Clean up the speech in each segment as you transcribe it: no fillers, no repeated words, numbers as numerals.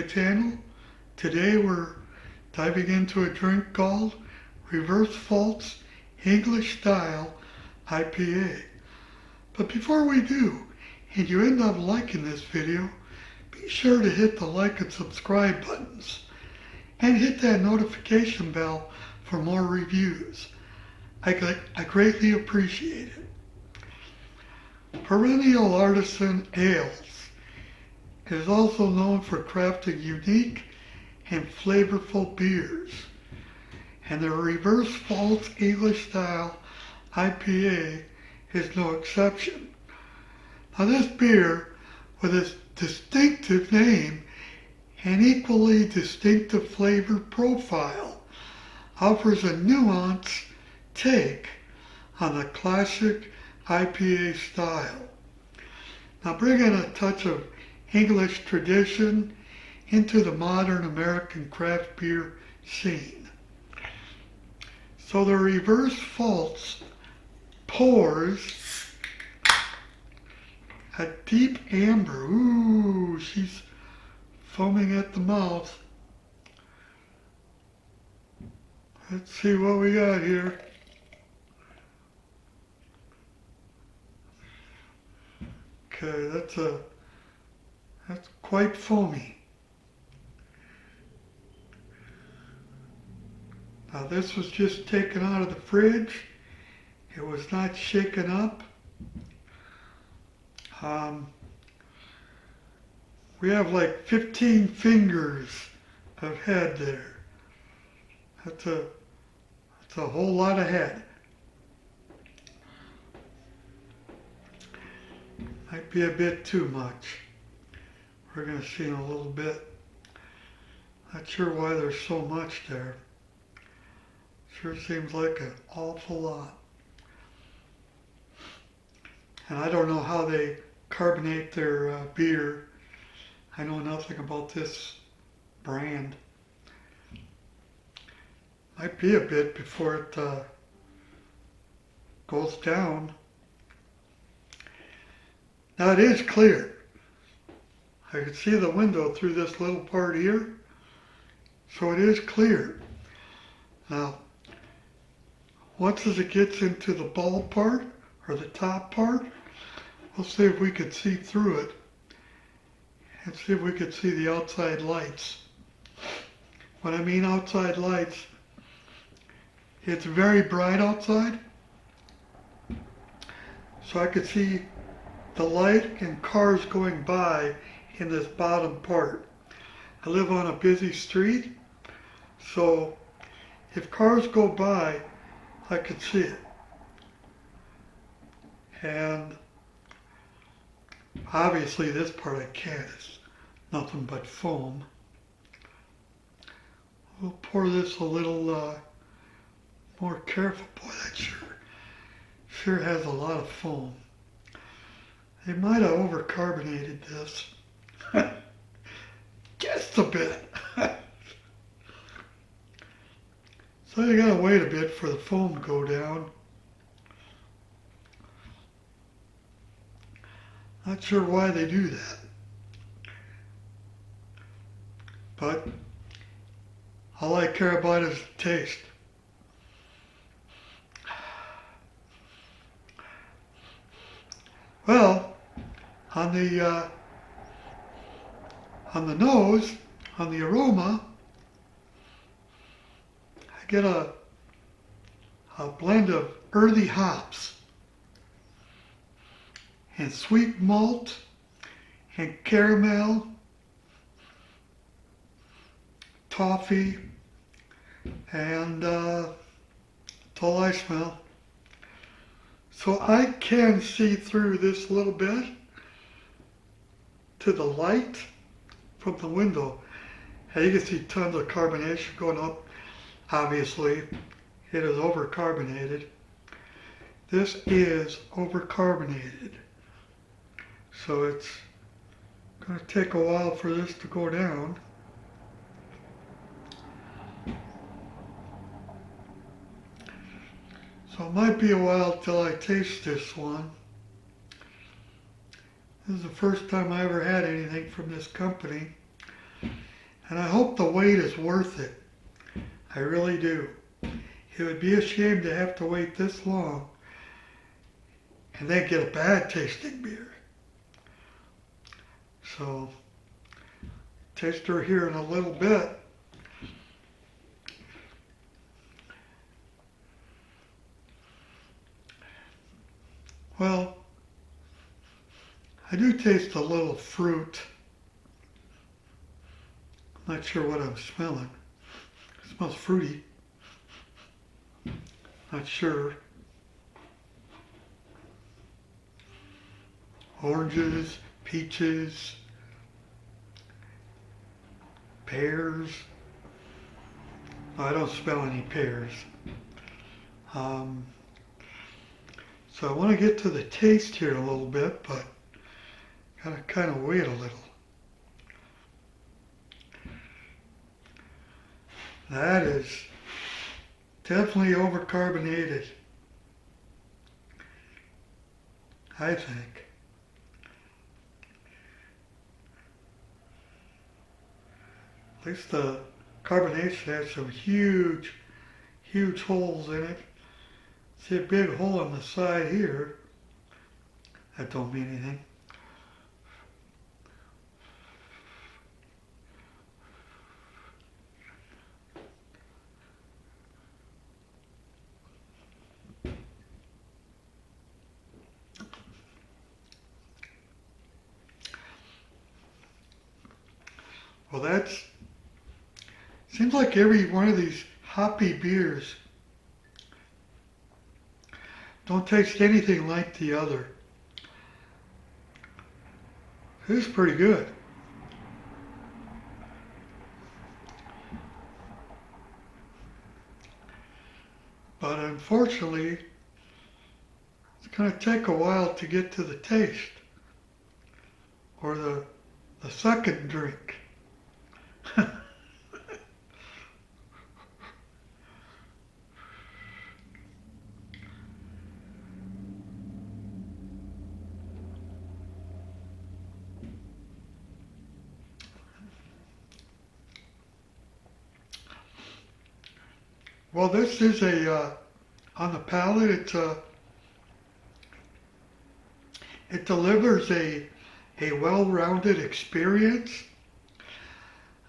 channel. Today we're diving into a drink called Reverse Faults English-Style IPA. But before we do, and you end up liking this video, be sure to hit the like and subscribe buttons and hit that notification bell for more reviews. I greatly appreciate it. Perennial Artisan Ales is also known for crafting unique and flavorful beers, and the Reverse Faults English-Style IPA is no exception. Now this beer, with its distinctive name and equally distinctive flavor profile, offers a nuanced take on the classic IPA style. Now bringing a touch of English tradition into the modern American craft beer scene. So the Reverse Faults pours a deep amber. Ooh, she's foaming at the mouth. Let's see what we got here. Okay, that's quite foamy. Now this was just taken out of the fridge. It was not shaken up. We have like 15 fingers of head there. That's a whole lot of head. Might be a bit too much. We're going to see in a little bit. Not sure why there's so much there. Sure seems like an awful lot. And I don't know how they carbonate their beer. I know nothing about this brand. Might be a bit before it goes down. Now it is clear. I can see the window through this little part here. So it is clear. Now, once as it gets into the bulb part, or the top part, we'll see if we can see through it. And see if we can see the outside lights. When I mean outside lights, it's very bright outside. So I could see the light and cars going by in this bottom part. I live on a busy street, so if cars go by, I could see it. And obviously this part I can't. It's nothing but foam. We'll pour this a little more careful. Boy, that sure has a lot of foam. They might have overcarbonated this. Just a bit. So you gotta wait a bit for the foam to go down. Not sure why they do that. But all I care about is the taste. Well, on the nose, on the aroma, I get a blend of earthy hops and sweet malt and caramel, toffee, and that's all I smell. So I can see through this little bit to the light from the window. And you can see tons of carbonation going up. Obviously, it is overcarbonated. This is overcarbonated. So it's going to take a while for this to go down. So it might be a while till I taste this one. This is the first time I ever had anything from this company. And I hope the wait is worth it. I really do. It would be a shame to have to wait this long and then get a bad tasting beer. So, taste her here in a little bit. Well, I do taste a little fruit. I'm not sure what I'm smelling. It smells fruity. Not sure. Oranges, peaches, pears. No, I don't smell any pears. So I want to get to the taste here a little bit, but gotta kind of wait a little. That is definitely overcarbonated, I think. At least the carbonation has some huge, huge holes in it. See a big hole on the side here. That don't mean anything. Well, seems like every one of these hoppy beers don't taste anything like the other. This is pretty good. But unfortunately, it's going to take a while to get to the taste, or the second drink. Well, this is on the palate, it delivers a well-rounded experience.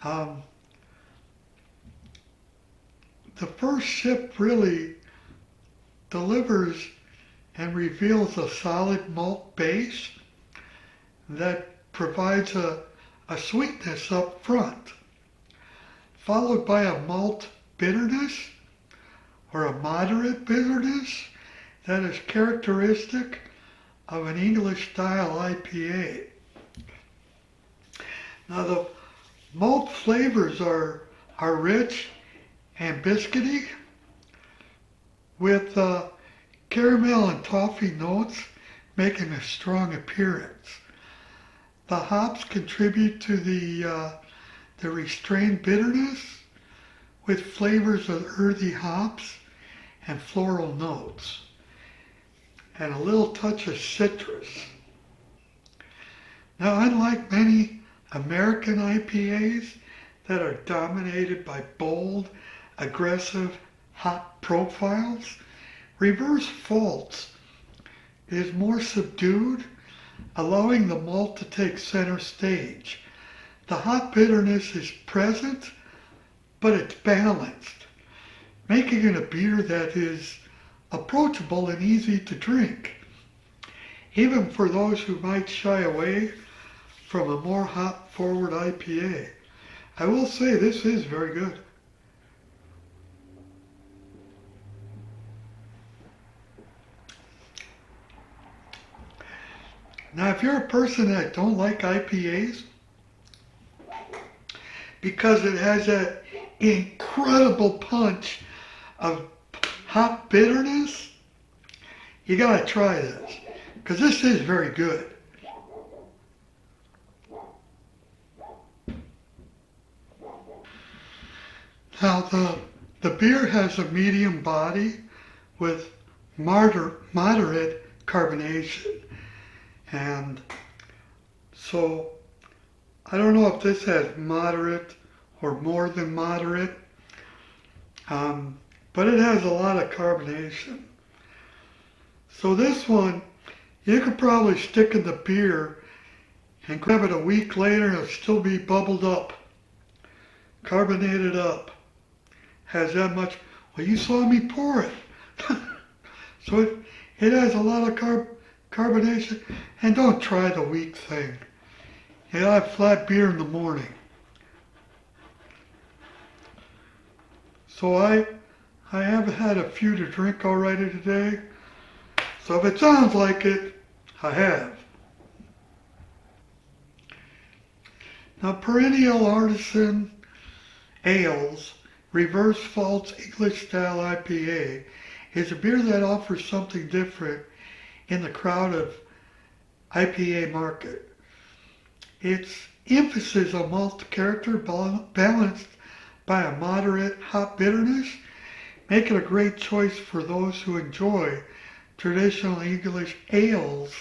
The first sip really delivers and reveals a solid malt base that provides a sweetness up front, followed by a malt bitterness or a moderate bitterness that is characteristic of an English-style IPA. Now the malt flavors are rich and biscuity with caramel and toffee notes making a strong appearance. The hops contribute to the restrained bitterness with flavors of earthy hops and floral notes, and a little touch of citrus. Now, unlike many American IPAs that are dominated by bold, aggressive hop profiles, Reverse Faults is more subdued, allowing the malt to take center stage. The hop bitterness is present, but it's balanced, making it a beer that is approachable and easy to drink, even for those who might shy away from a more hop-forward IPA. I will say this is very good. Now, if you're a person that don't like IPAs, because it has that incredible punch of hop bitterness, you gotta try this, because this is very good. Now the beer has a medium body with moderate carbonation, and so I don't know if this has moderate or more than moderate. But it has a lot of carbonation. So this one, you could probably stick in the beer and grab it a week later and it'll still be bubbled up, carbonated up. Has that much, well, you saw me pour it. So it has a lot of carbonation. And don't try the weak thing. You'll have flat beer in the morning. So I have had a few to drink already today. So if it sounds like it, I have. Now, Perennial Artisan Ales Reverse Faults English-Style IPA is a beer that offers something different in the crowded IPA market. Its emphasis on malt character balanced by a moderate hop bitterness make it a great choice for those who enjoy traditional English ales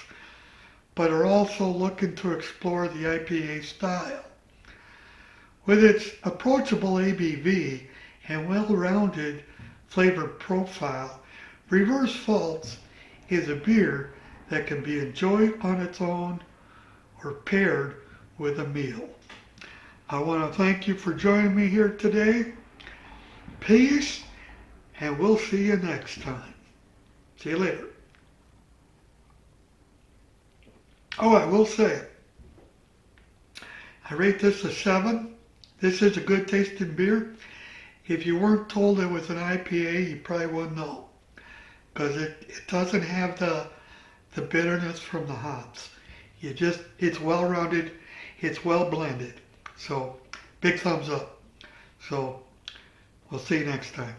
but are also looking to explore the IPA style. With its approachable ABV and well-rounded flavor profile, Reverse Faults is a beer that can be enjoyed on its own or paired with a meal. I want to thank you for joining me here today. Peace, and we'll see you next time. See you later. Oh, I will say, I rate this a 7. This is a good tasting beer. If you weren't told it was an IPA, you probably wouldn't know. Because it doesn't have the bitterness from the hops. It's well-rounded, it's well-blended. So, big thumbs up. So, we'll see you next time.